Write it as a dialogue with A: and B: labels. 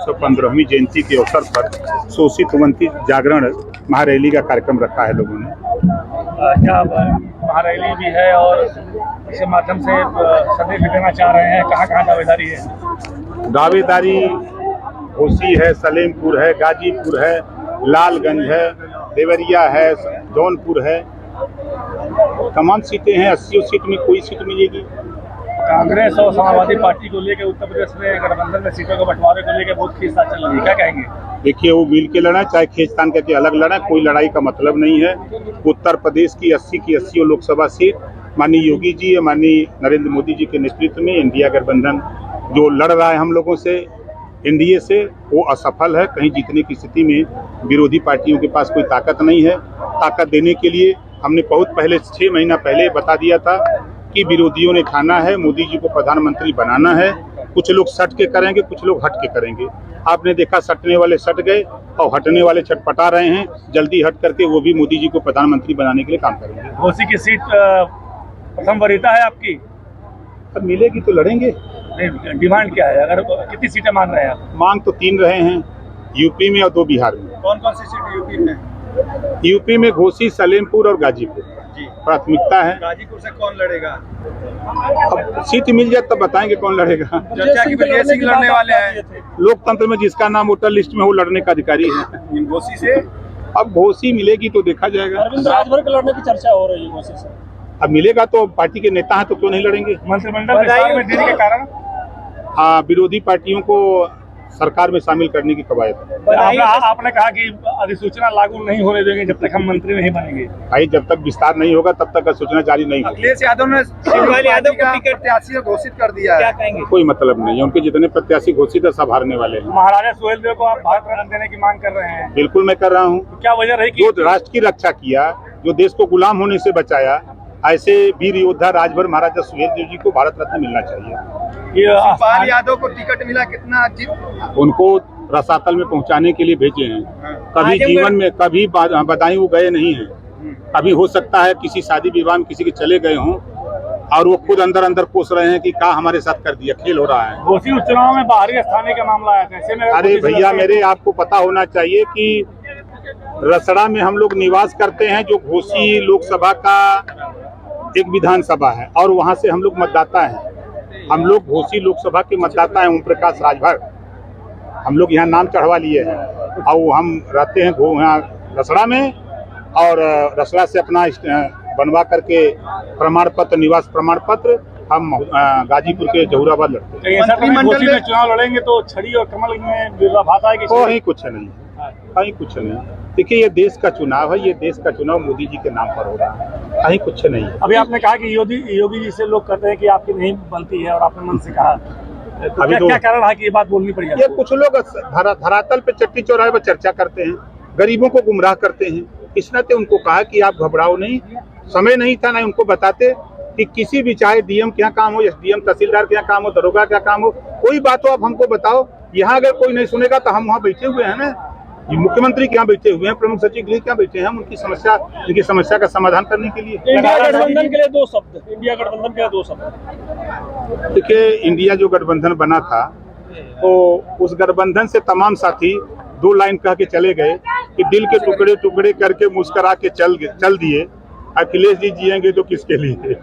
A: 115वीं जयंती के अवसर पर शोषित वंचित जागरण महारैली का कार्यक्रम रखा है लोगों ने।
B: क्या महारैली भी है और इसके माध्यम से संदेश देना चाह रहे हैं? कहाँ कहाँ दावेदारी है?
A: दावेदारी घोसी है, सलेमपुर है, गाजीपुर है, लालगंज है, देवरिया है, जौनपुर है, तमाम सीटें हैं। 80 सीट में कोई सीट मिलेगी।
B: कांग्रेस और समाजवादी पार्टी को लेकर उत्तर प्रदेश में गठबंधन में सीटों के बंटवारे को लेकर बहुत खींचतान चल रही है, क्या कहेंगे?
A: देखिए, वो मिल के लड़ा चाहे खींचतान करके अलग लड़ा, कोई लड़ाई का मतलब नहीं है। उत्तर प्रदेश की 80 की 80 लोकसभा सीट माननीय योगी जी या माननीय नरेंद्र मोदी जी के नेतृत्व में इंडिया गठबंधन जो लड़ रहा है हम लोगों से, एनडीए से, वो असफल है। कहीं जीतने की स्थिति में विरोधी पार्टियों के पास कोई ताकत नहीं है। ताकत देने के लिए हमने बहुत पहले 6 महीना पहले बता दिया था कि विरोधियों ने खाना है, मोदी जी को प्रधानमंत्री बनाना है। कुछ लोग सट के करेंगे, कुछ लोग हट के करेंगे। आपने देखा, सटने वाले सट गए और हटने वाले छटपटा रहे हैं। जल्दी हट करके वो भी मोदी जी को प्रधानमंत्री बनाने के लिए काम करेंगे।
B: घोसी की सीट प्रथम वरीयता है आपकी?
A: अब मिलेगी तो लड़ेंगे।
B: डिमांड क्या है? अगर कितनी सीटें मांग रहे हैं आप?
A: मांग तो 3 रहे हैं, यूपी में और 2 बिहार में।
B: कौन कौन सी सीट यूपी में?
A: यूपी में घोसी, सलेमपुर और गाजीपुर प्राथमिकता है।
B: गाजीपुर से कौन लड़ेगा?
A: अब सीट मिल जाए तब बताएंगे कौन लड़ेगा।
B: चर्चा की वजह से लड़ने वाले हैं।
A: लोकतंत्र में जिसका नाम वोटर लिस्ट में वो लड़ने का अधिकारी है।
B: घोसी से
A: अब घोसी मिलेगी तो देखा जाएगा।
B: अरविंद राजभर के लड़ने की चर्चा हो रही है घोसी से।
A: अब मिलेगा तो पार्टी के नेता हैं तो क्यों नहीं लड़ेंगे।
B: मंत्रिमंडल विस्तार में देरी के कारण
A: विरोधी पार्टियों को सरकार में शामिल करने की कवायद है।
B: आपने कहा कि अधिसूचना लागू नहीं होने देंगे जब तक हम मंत्री नहीं बनेंगे।
A: भाई, जब तक विस्तार नहीं होगा तब तक सूचना जारी नहीं होगी।
B: अखिलेश यादव ने शिवलाल यादव को टिकट प्रत्याशी घोषित कर दिया है, क्या कहेंगे?
A: कोई मतलब नहीं है, उनके जितने प्रत्याशी घोषित है सब हारने वाले हैं।
B: महाराजा सुहेलदेव को आप भारत रत्न देने की मांग कर रहे हैं?
A: बिल्कुल मैं कर रहा हूँ।
B: क्या वजह रही?
A: जो राष्ट्र की रक्षा किया, जो देश को गुलाम होने से बचाया, ऐसे वीर योद्धा राजभर महाराजा सुहेलदेव जी को भारत रत्न मिलना चाहिए।
B: शिवपाल यादव को टिकट मिला, कितना
A: उनको रसातल में पहुंचाने के लिए भेजे हैं। कभी जीवन में कभी बदायूं गए नहीं हैं। कभी हो सकता है किसी शादी विवाह में किसी के चले गए हों और वो खुद अंदर अंदर कोस रहे हैं कि क्या हमारे साथ कर दिया, खेल हो रहा है।
B: घोसी उपचुनाव में बाहरी स्थानीय का मामला आया था, ऐसे में
A: अरे भैया मेरे, आपको पता होना चाहिए कि रसड़ा में हम लोग निवास करते हैं, जो घोसी लोकसभा का एक विधानसभा है और वहाँ से हम लोग मतदाता हैं। हम लोग घोसी लोकसभा के मतदाता हैं। ओम प्रकाश राजभर हम लोग यहाँ नाम चढ़वा लिए हैं और हम रहते हैं यहाँ रसड़ा में, और रसड़ा से अपना बनवा करके प्रमाण पत्र, निवास प्रमाण पत्र हम गाजीपुर के जहूराबाद लड़ते हैं।
B: मंत्रिमंडल में चुनाव लड़ेंगे तो छड़ी और कमल में विरोधाभास आएगी?
A: कहीं कुछ नहीं, कहीं कुछ नहीं। देखिए, ये देश का चुनाव है, ये देश का चुनाव मोदी जी के नाम पर हो रहा है, कहीं कुछ नहीं है।
B: अभी आपने कहा कि योगी जी से लोग कहते हैं कि आपकी नहीं बनती है और आपने मन से कहा, तो
A: अभी
B: क्या कारण है कि ये बात बोलनी पड़ी?
A: ये कुछ लोग धरातल पे चट्टी चौराहे पर चर्चा करते हैं, गरीबों को गुमराह करते हैं। इस नाते उनको कहा कि आप घबराओ नहीं। समय नहीं था ना उनको बताते कि किसी भी, चाहे डीएम के यहाँ काम हो, एसडीएम तहसीलदार के यहाँ काम हो, दरोगा का काम हो, कोई बात हो आप हमको बताओ। यहाँ अगर कोई नहीं सुनेगा तो हम वहाँ बैठे हुए हैं ना, मुख्यमंत्री के यहाँ बैठे हुए हैं, प्रमुख सचिव गृह के यहाँ बैठे हैं, हम उनकी समस्या का समाधान करने के लिए।
B: इंडिया गठबंधन के लिए 2 शब्द, इंडिया गठबंधन के लिए 2 शब्द।
A: देखिए, इंडिया जो गठबंधन बना था तो उस गठबंधन से तमाम साथी 2 लाइन कह के चले गए कि दिल के टुकड़े टुकड़े करके मुस्कुरा के चल दिए। अखिलेश जी जिएंगे तो किसके लिए?